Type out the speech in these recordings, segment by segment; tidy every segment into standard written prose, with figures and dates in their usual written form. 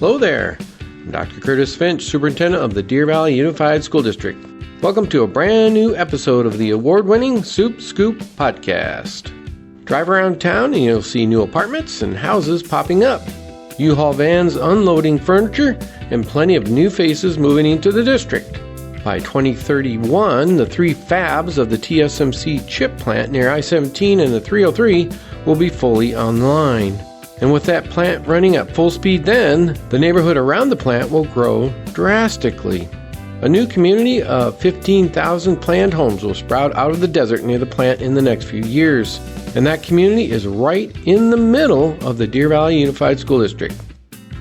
Hello there. I'm Dr. Curtis Finch, Superintendent of the Deer Valley Unified School District. Welcome to a brand new episode of the award-winning Supe Scoop podcast. Drive around town and you'll see new apartments and houses popping up, U-Haul vans unloading furniture, and plenty of new faces moving into the district. By 2031, the three fabs of the TSMC chip plant near I-17 and the 303 will be fully online. And with that plant running at full speed then, the neighborhood around the plant will grow drastically. A new community of 15,000 planned homes will sprout out of the desert near the plant in the next few years. And that community is right in the middle of the Deer Valley Unified School District.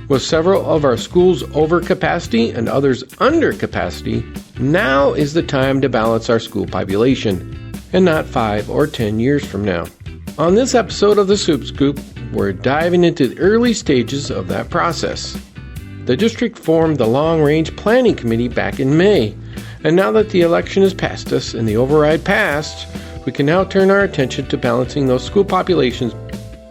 With several of our schools over capacity and others under capacity, now is the time to balance our school population, and not 5 or 10 years from now. On this episode of the Supe Scoop, we're diving into the early stages of that process. The district formed the Long Range Planning Committee back in May, and now that the election is past us and the override passed, we can now turn our attention to balancing those school populations.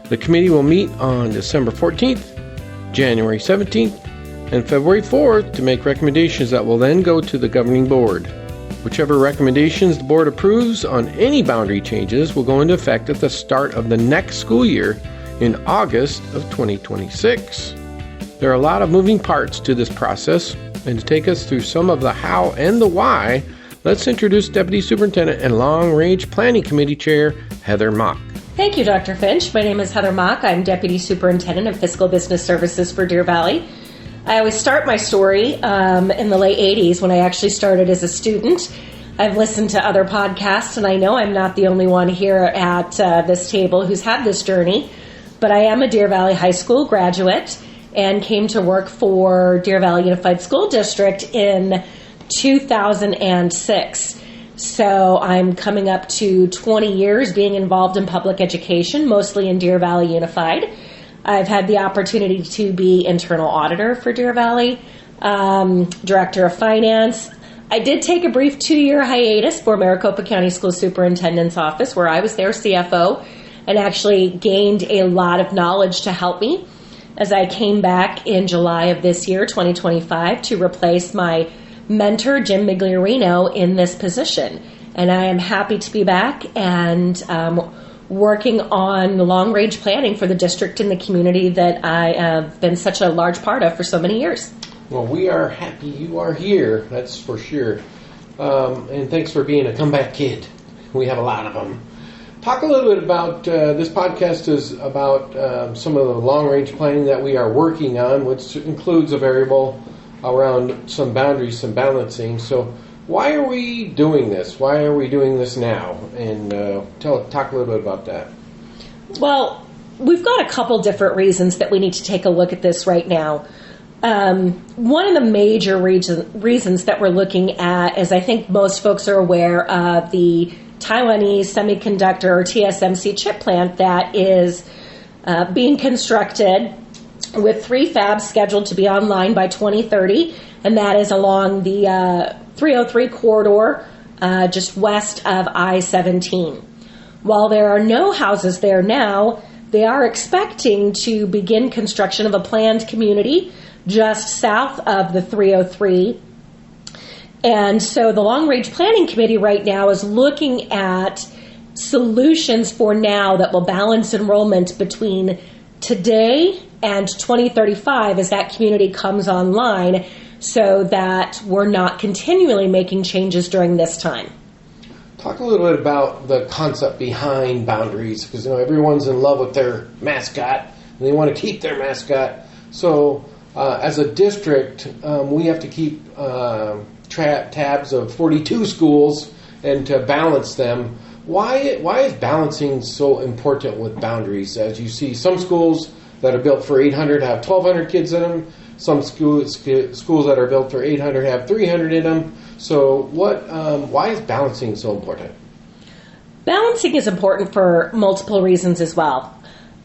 The committee will meet on December 14th, January 17th, and February 4th to make recommendations that will then go to the governing board. Whichever recommendations the board approves on any boundary changes will go into effect at the start of the next school year in August of 2026. There are a lot of moving parts to this process, and to take us through some of the how and the why, let's introduce Deputy Superintendent and Long Range Planning Committee Chair, Heather Mock. Thank you, Dr. Finch. My name is Heather Mock. I'm Deputy Superintendent of Fiscal Business Services for Deer Valley. I always start my story in the late 80s when I actually started as a student. I've listened to other podcasts, and I know I'm not the only one here at this table who's had this journey, but I am a Deer Valley High School graduate and came to work for Deer Valley Unified School District in 2006. So I'm coming up to 20 years being involved in public education, mostly in Deer Valley Unified. I've had the opportunity to be internal auditor for Deer Valley, director of finance. I did take a brief 2-year hiatus for Maricopa County School Superintendent's Office, where I was their CFO and actually gained a lot of knowledge to help me as I came back in July of this year, 2025, to replace my mentor, Jim Migliorino, in this position. And I am happy to be back and working on long-range planning for the district and the community that I have been such a large part of for so many years. Well, we are happy you are here, that's for sure. And thanks for being a comeback kid. We have a lot of them. Talk a little bit about, this podcast is about some of the long-range planning that we are working on, which includes a variable around some boundaries, some balancing. So why are we doing this? Why are we doing this now? And talk a little bit about that. Well, we've got a couple different reasons that we need to take a look at this right now. One of the major reasons that we're looking at is, I think most folks are aware of the Taiwanese semiconductor or TSMC chip plant that is being constructed with 3 fabs scheduled to be online by 2030, and that is along the 303 corridor just west of I-17. While there are no houses there now, they are expecting to begin construction of a planned community just south of the 303. And so the Long Range Planning Committee right now is looking at solutions for now that will balance enrollment between today and 2035 as that community comes online, so that we're not continually making changes during this time. Talk a little bit about the concept behind boundaries, because everyone's in love with their mascot and they want to keep their mascot. So as a district, we have to keep tabs of 42 schools and to balance them. Why is balancing so important with boundaries? As you see, some schools that are built for 800 have 1,200 kids in them. Some schools that are built for 800 have 300 in them. So why is balancing so important? Balancing is important for multiple reasons as well.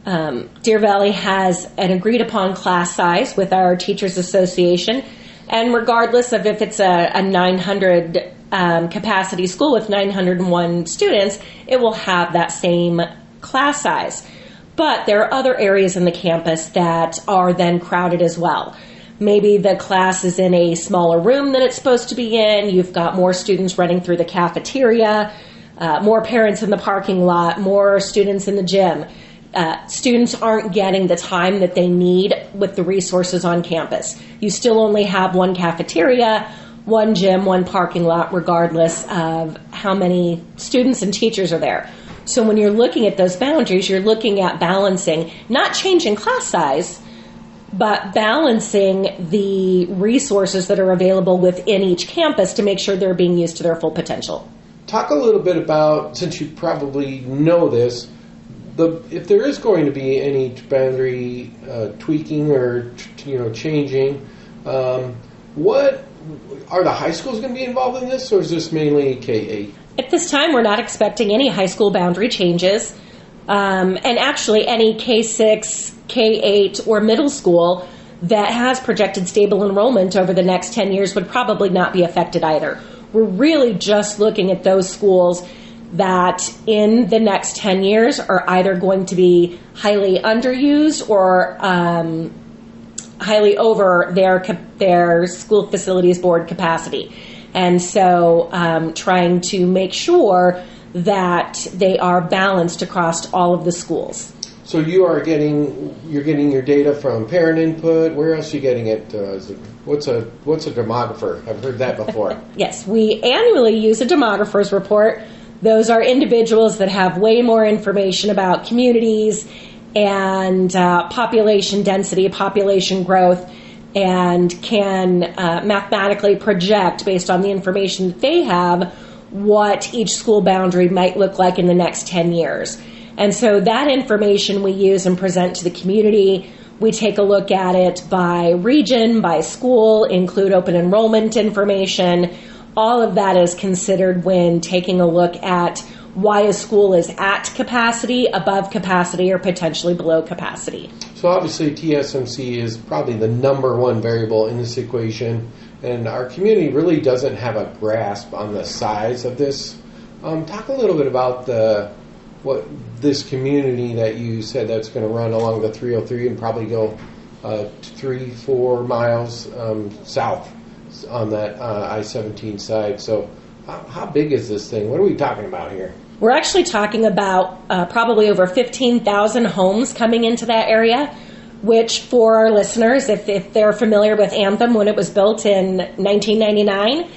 Deer Valley has an agreed upon class size with our Teachers Association, and regardless of if it's a 900 capacity school with 901 students, it will have that same class size. But there are other areas in the campus that are then crowded as well. Maybe the class is in a smaller room than it's supposed to be in. You've got more students running through the cafeteria, more parents in the parking lot, more students in the gym. Students aren't getting the time that they need with the resources on campus. You still only have one cafeteria, one gym, one parking lot, regardless of how many students and teachers are there. So when you're looking at those boundaries, you're looking at balancing, not changing class size, but balancing the resources that are available within each campus to make sure they're being used to their full potential. Talk a little bit about, since you probably know this, if there is going to be any boundary tweaking or changing, what are the high schools going to be involved in this, or is this mainly K-8? At this time, we're not expecting any high school boundary changes, and actually any K-6, K-8, or middle school that has projected stable enrollment over the next 10 years would probably not be affected either. We're really just looking at those schools that in the next 10 years are either going to be highly underused or highly over their school facilities board capacity. And so trying to make sure that they are balanced across all of the schools. So you're getting your data from parent input. Where else are you getting it? What's a demographer? I've heard that before. Yes, we annually use a demographer's report. Those are individuals that have way more information about communities and population density, population growth, and can mathematically project, based on the information that they have, what each school boundary might look like in the next 10 years. And so that information we use and present to the community. We take a look at it by region, by school, include open enrollment information. All of that is considered when taking a look at why a school is at capacity, above capacity, or potentially below capacity. So obviously TSMC is probably the number one variable in this equation, and our community really doesn't have a grasp on the size of this. Talk a little bit about what this community that you said that's going to run along the 303 and probably go 3-4 miles south on that I-17 side. So how big is this thing? What are we talking about here? We're actually talking about probably over 15,000 homes coming into that area, which for our listeners, if they're familiar with Anthem when it was built in 1999,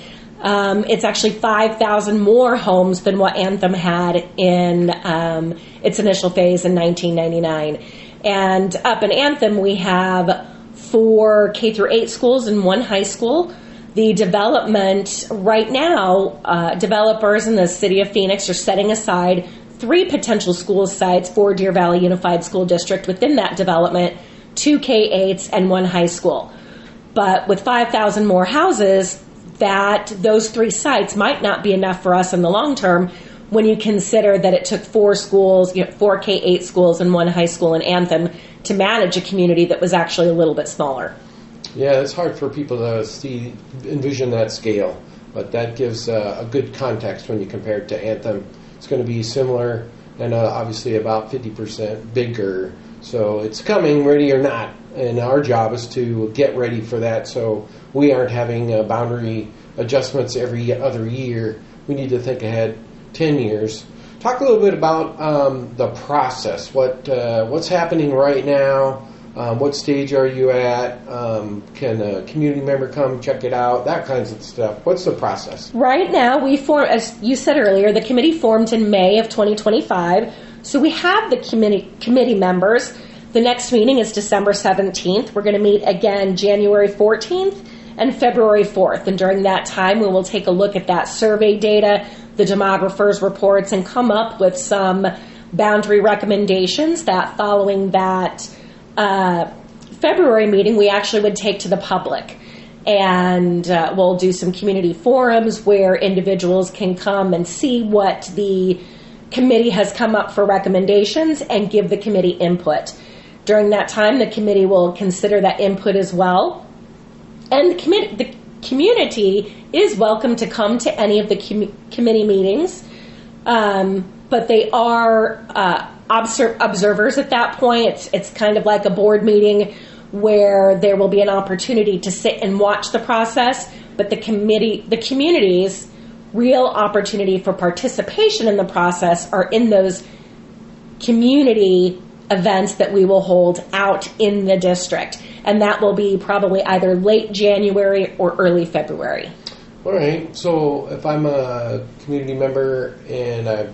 it's actually 5,000 more homes than what Anthem had in its initial phase in 1999. And up in Anthem, we have 4 K-8 schools and 1 high school. The development right now, developers in the city of Phoenix are setting aside 3 potential school sites for Deer Valley Unified School District within that development, 2 K-8s and 1 high school. But with 5,000 more houses, those 3 sites might not be enough for us in the long term when you consider that it took 4 schools, 4 K-8 schools and 1 high school in Anthem to manage a community that was actually a little bit smaller. Yeah, it's hard for people to envision that scale, but that gives a good context when you compare it to Anthem. It's going to be similar and obviously about 50% bigger. So it's coming, ready or not, and our job is to get ready for that so we aren't having boundary adjustments every other year. We need to think ahead 10 years. Talk a little bit about the process. What's happening right now? What stage are you at? Can a community member come check it out? That kinds of stuff. What's the process? Right now, we form, as you said earlier, the committee formed in May of 2025. So we have the committee members. The next meeting is December 17th. We're going to meet again January 14th and February 4th. And during that time, we will take a look at that survey data, the demographers' reports, and come up with some boundary recommendations that following that February meeting, we actually would take to the public. And we'll do some community forums where individuals can come and see what the committee has come up for recommendations and give the committee input. During that time, the committee will consider that input as well. And the community is welcome to come to any of the committee meetings, but they are observers at that point. It's kind of like a board meeting where there will be an opportunity to sit and watch the process, but the community's real opportunity for participation in the process are in those community events that we will hold out in the district. And that will be probably either late January or early February. All right. So if I'm a community member and I'm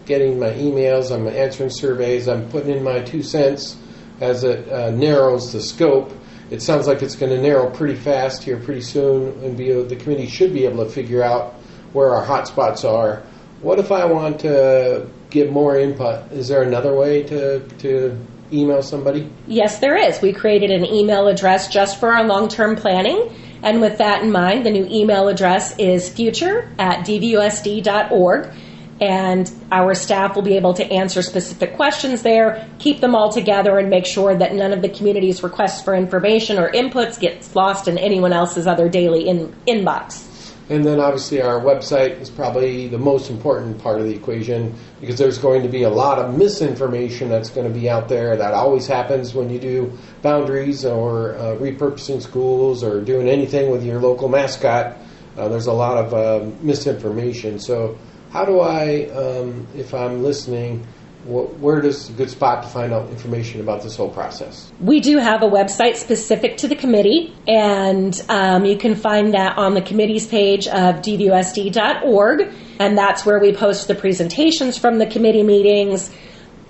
getting my emails, I'm answering surveys, I'm putting in my 2 cents as it narrows the scope, it sounds like it's going to narrow pretty fast here pretty soon, and the committee should be able to figure out where our hot spots are. What if I want to get more input? Is there another way to email somebody? Yes, there is. We created an email address just for our long-term planning. And with that in mind, the new email address is future@dvusd.org. And our staff will be able to answer specific questions there, keep them all together, and make sure that none of the community's requests for information or inputs gets lost in anyone else's other daily inbox. And then obviously our website is probably the most important part of the equation, because there's going to be a lot of misinformation that's going to be out there. That always happens when you do boundaries or repurposing schools or doing anything with your local mascot. There's a lot of misinformation. So how do I, if I'm listening, where does a good spot to find out information about this whole process? We do have a website specific to the committee, and you can find that on the committee's page of dvusd.org, and that's where we post the presentations from the committee meetings.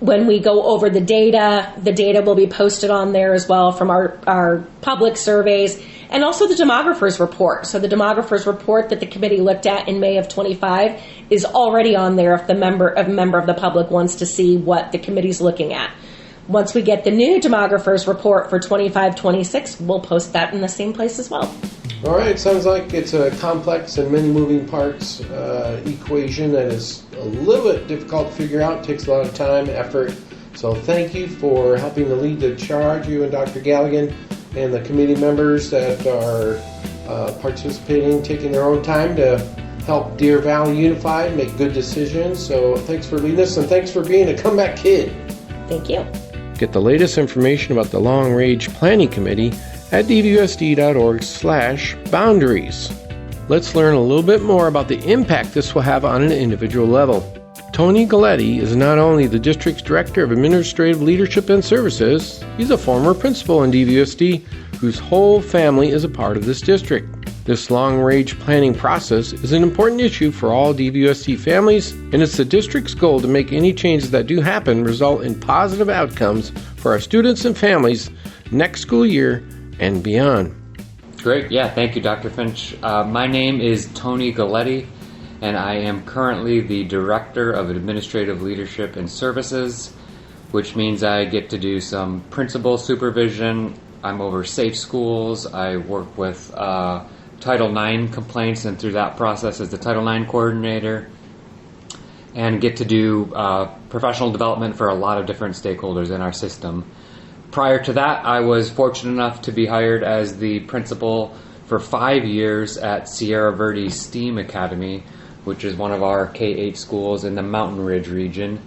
When we go over the data will be posted on there as well from our public surveys, and also the demographer's report. So the demographer's report that the committee looked at in May of 25 is already on there if a member of the public wants to see what the committee's looking at. Once we get the new demographer's report for 25-26, we'll post that in the same place as well. All right, sounds like it's a complex and many moving parts equation that is a little bit difficult to figure out. It takes a lot of time, effort. So thank you for helping to lead the charge, you and Dr. Galligan, and the committee members that are participating, taking their own time to help Deer Valley Unified make good decisions. So thanks for leading us, and thanks for being a comeback kid. Thank you. Get the latest information about the Long Range Planning Committee at dvusd.org/boundaries. Let's learn a little bit more about the impact this will have on an individual level. Tony Galletti is not only the district's Director of Administrative Leadership and Services, he's a former principal in DVUSD whose whole family is a part of this district. This long-range planning process is an important issue for all DVUSD families, and it's the district's goal to make any changes that do happen result in positive outcomes for our students and families next school year and beyond. Great. Yeah, thank you, Dr. Finch. My name is Tony Galletti, and I am currently the Director of Administrative Leadership and Services, which means I get to do some principal supervision. I'm over safe schools. I work with Title IX complaints, and through that process as the Title IX coordinator, and get to do professional development for a lot of different stakeholders in our system. Prior to that, I was fortunate enough to be hired as the principal for 5 years at Sierra Verde STEAM Academy, which is one of our K-8 schools in the Mountain Ridge region.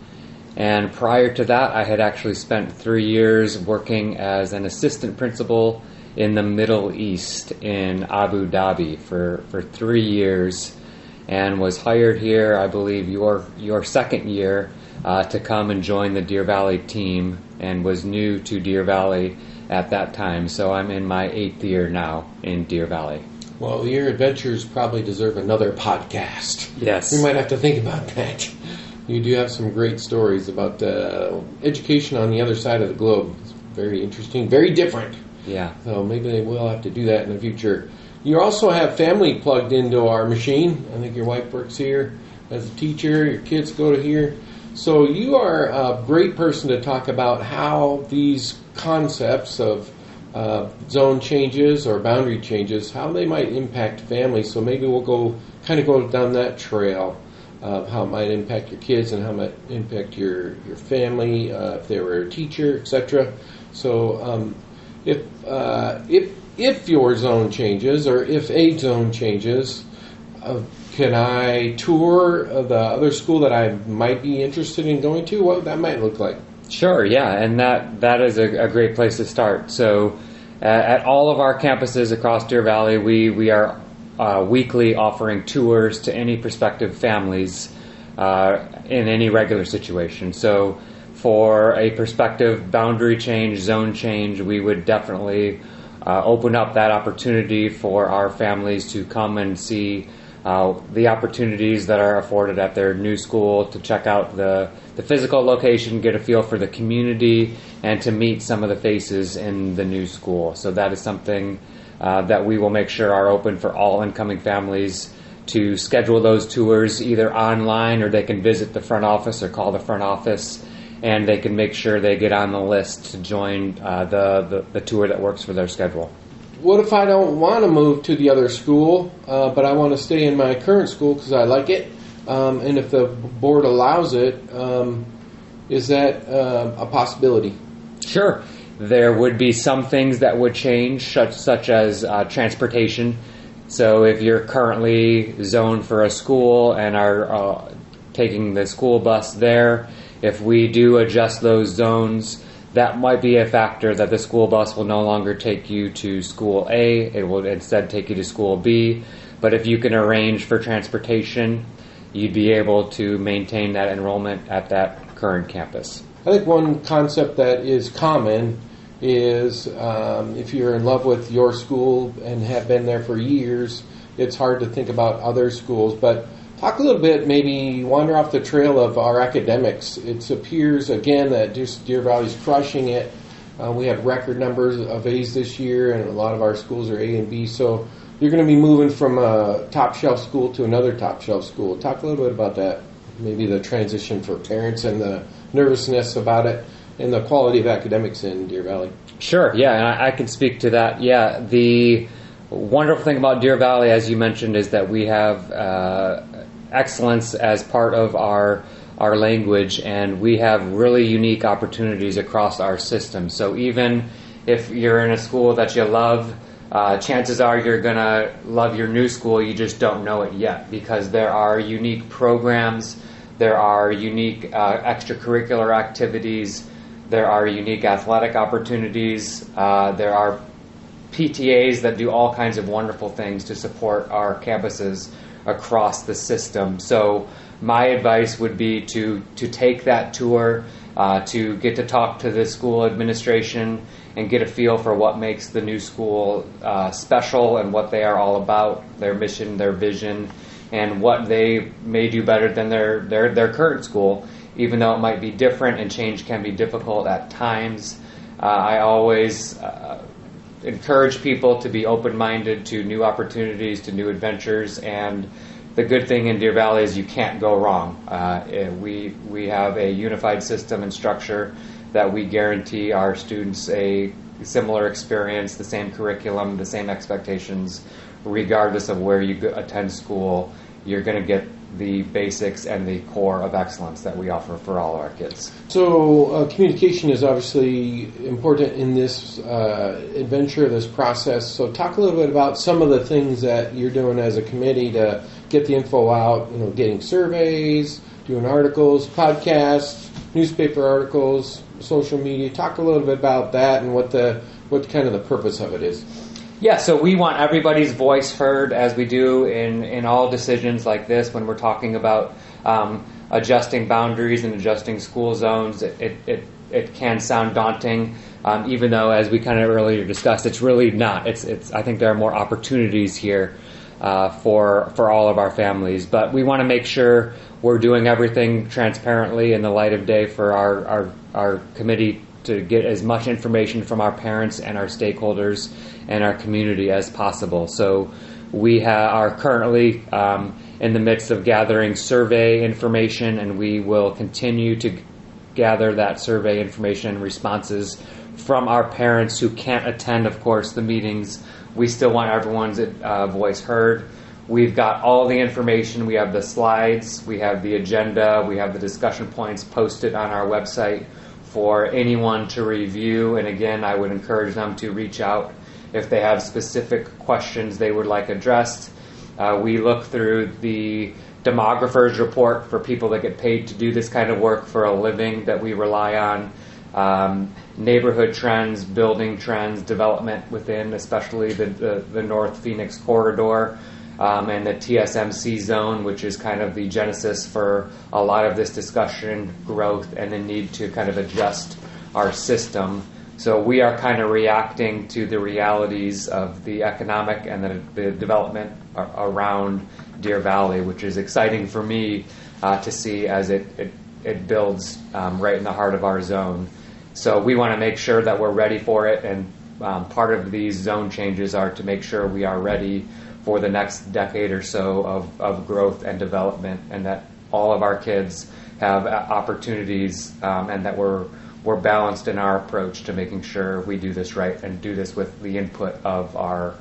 And prior to that, I had actually spent 3 years working as an assistant principal in the Middle East in Abu Dhabi for 3 years, and was hired here, I believe, your second year to come and join the Deer Valley team, and was new to Deer Valley at that time. So I'm in my 8th year now in Deer Valley. Well, your adventures probably deserve another podcast. Yes. We might have to think about that. You do have some great stories about education on the other side of the globe. It's very interesting, very different. Yeah. So maybe we'll have to do that in the future. You also have family plugged into our machine. I think your wife works here as a teacher. Your kids go to here. So you are a great person to talk about how these concepts of zone changes or boundary changes, how they might impact families. So maybe we'll go down that trail of how it might impact your kids and how it might impact your family if they were a teacher, etc. So if your zone changes, or if a zone changes, Can I tour the other school that I might be interested in going to? What that might look like? Sure, yeah, and that is a great place to start. So at all of our campuses across Deer Valley, we are weekly offering tours to any prospective families in any regular situation. So for a prospective boundary change, zone change, we would definitely open up that opportunity for our families to come and see the opportunities that are afforded at their new school, to check out the physical location, get a feel for the community, and to meet some of the faces in the new school. So that is something that we will make sure are open for all incoming families to schedule those tours either online, or they can visit the front office or call the front office, and they can make sure they get on the list to join the tour that works for their schedule. What if I don't want to move to the other school, but I want to stay in my current school because I like it? And if the board allows it, is that a possibility? Sure. There would be some things that would change, such as transportation. So if you're currently zoned for a school and are taking the school bus there, if we do adjust those zones, that might be a factor that the school bus will no longer take you to school A. It will instead take you to school B. But if you can arrange for transportation, you'd be able to maintain that enrollment at that current campus. I think one concept that is common is if you're in love with your school and have been there for years, it's hard to think about other schools. But talk a little bit, maybe wander off the trail of our academics. It appears, again, that just Deer Valley's crushing it. We have record numbers of A's this year, and a lot of our schools are A and B. So you're going to be moving from a top-shelf school to another top-shelf school. Talk a little bit about that, maybe the transition for parents and the nervousness about it, and the quality of academics in Deer Valley. Sure, yeah, and I can speak to that. Yeah, the wonderful thing about Deer Valley, as you mentioned, is that we have excellence as part of our language, and we have really unique opportunities across our system. So even if you're in a school that you love, chances are you're going to love your new school. You just don't know it yet, because there are unique programs, there are unique extracurricular activities, there are unique athletic opportunities, there are PTAs that do all kinds of wonderful things to support our campuses across the system. So my advice would be to take that tour, to get to talk to the school administration and get a feel for what makes the new school special and what they are all about, their mission, their vision, and what they may do better than their current school, even though it might be different and change can be difficult at times. I always encourage people to be open-minded to new opportunities, to new adventures, and the good thing in Deer Valley is you can't go wrong. We have a unified system and structure that we guarantee our students a similar experience, the same curriculum, the same expectations, regardless of where you attend school. You're going to get the basics and the core of excellence that we offer for all of our kids. So communication is obviously important in this adventure, this process. So talk a little bit about some of the things that you're doing as a committee to get the info out, getting surveys, doing articles, podcasts, newspaper articles, social media. Talk a little bit about that and what kind of the purpose of it is. Yeah, so we want everybody's voice heard, as we do in all decisions like this when we're talking about adjusting boundaries and adjusting school zones. It can sound daunting, even though, as we kind of earlier discussed, it's really not. I think there are more opportunities here for all of our families, but we want to make sure we're doing everything transparently in the light of day for our committee to get as much information from our parents and our stakeholders and our community as possible. So we are currently in the midst of gathering survey information, and we will continue to gather that survey information and responses from our parents who can't attend, of course, the meetings. We still want everyone's voice heard. We've got all the information. We have the slides, we have the agenda, we have the discussion points posted on our website for anyone to review. And again, I would encourage them to reach out if they have specific questions they would like addressed. We look through the demographer's report for people that get paid to do this kind of work for a living that we rely on, neighborhood trends, building trends, development within especially the North Phoenix corridor, and the TSMC zone, which is kind of the genesis for a lot of this discussion, growth, and the need to kind of adjust our system. So we are kind of reacting to the realities of the economic and the development around Deer Valley, which is exciting for me to see as it builds right in the heart of our zone. So we want to make sure that we're ready for it, and part of these zone changes are to make sure we are ready for the next decade or so of growth and development, and that all of our kids have opportunities, and that we're balanced in our approach to making sure we do this right and do this with the input of our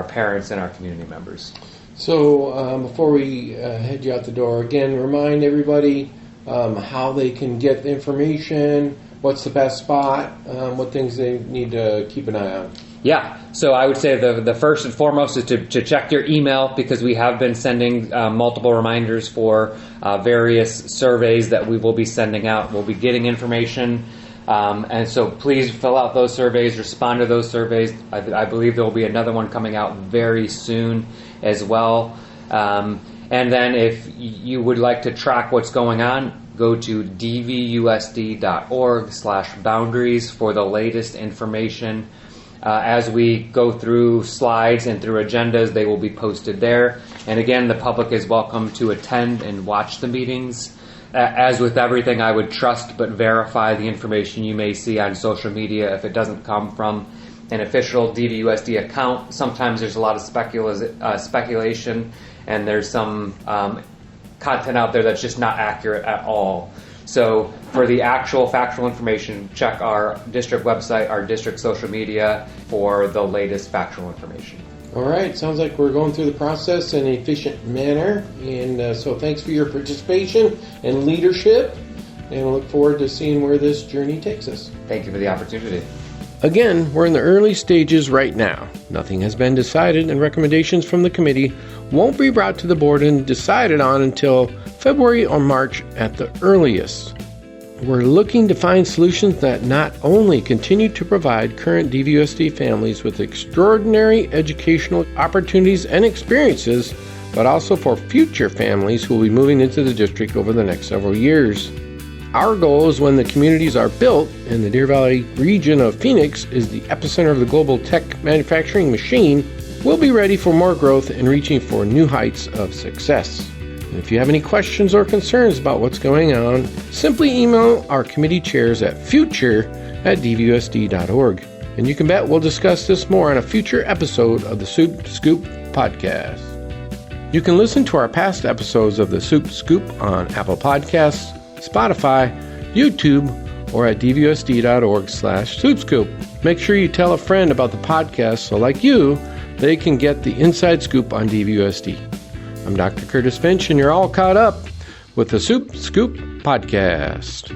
parents and our community members. So before we head you out the door, again, remind everybody how they can get the information, what's the best spot, what things they need to keep an eye on. Yeah, so I would say the first and foremost is to check your email, because we have been sending multiple reminders for various surveys that we will be sending out. We'll be getting information, and so please fill out those surveys, respond to those surveys. I believe there will be another one coming out very soon as well. And then if you would like to track what's going on, go to dvusd.org/boundaries for the latest information. As we go through slides and through agendas, they will be posted there. And again, the public is welcome to attend and watch the meetings. As with everything, I would trust but verify the information you may see on social media if it doesn't come from an official DVUSD account. Sometimes there's a lot of speculation, and there's some content out there that's just not accurate at all. So for the actual factual information, check our district website, our district social media for the latest factual information. All right, sounds like we're going through the process in an efficient manner, and so thanks for your participation and leadership, and I look forward to seeing where this journey takes us. Thank you for the opportunity. Again, we're in the early stages right now. Nothing has been decided, and recommendations from the committee won't be brought to the board and decided on until February or March at the earliest. We're looking to find solutions that not only continue to provide current DVUSD families with extraordinary educational opportunities and experiences, but also for future families who will be moving into the district over the next several years. Our goal is when the communities are built and the Deer Valley region of Phoenix is the epicenter of the global tech manufacturing machine, we'll be ready for more growth and reaching for new heights of success. And if you have any questions or concerns about what's going on, simply email our committee chairs at future@dvusd.org. And you can bet we'll discuss this more on a future episode of the Supe Scoop podcast. You can listen to our past episodes of the Supe Scoop on Apple Podcasts, Spotify, YouTube, or at dvusd.org/SupeScoop. Make sure you tell a friend about the podcast so, like you, they can get the inside scoop on DVUSD. I'm Dr. Curtis Finch, and you're all caught up with the Supe Scoop podcast.